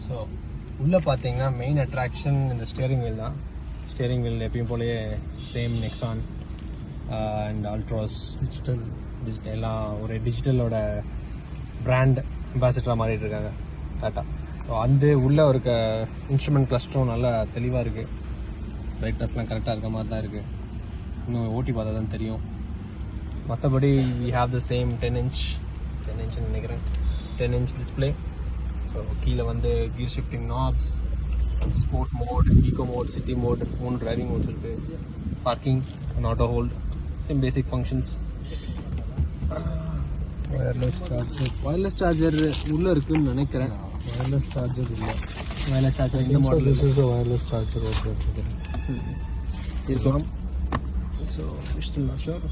So உள்ளே பார்த்தீங்கன்னா main attraction இந்த ஸ்டியரிங் வீல் தான். ஸ்டியரிங் வீல் எப்பயும் போலயே சேம் நெக்ஸான் அண்ட் அல்ட்ராஸ் டிஜிட்டல் எல்லாம் ஒரு டிஜிட்டலோட பிராண்ட் அம்பாசிடராக மாறிட்டு இருக்காங்க டாட்டா. ஸோ அந்த உள்ளே இருக்க இன்ஸ்ட்ருமெண்ட் கிளஸ்டரும் நல்லா தெளிவாக இருக்குது. பிரைட்னஸ்லாம் கரெக்டாக இருக்க மாதிரி தான் இருக்குது. இன்னும் ஓட்டி பார்த்தா தான் தெரியும். மற்றபடி we have the same 10 inch நினைக்கிறேன் 10 இன்ச் டிஸ்பிளே. ஸோ கீழே வந்து gear shifting knobs, sport mode, eco mode, city mode, 3 driving modes இருக்குது. Parking and auto hold, same basic functions. Wireless charger உள்ளே இருக்குன்னு நினைக்கிறேன். வயர்லெஸ் சார்ஜர் இல்லை. வயர்லெஸ் சார்ஜர் இந்த model wireless charger இருக்கலாம். So still not sure.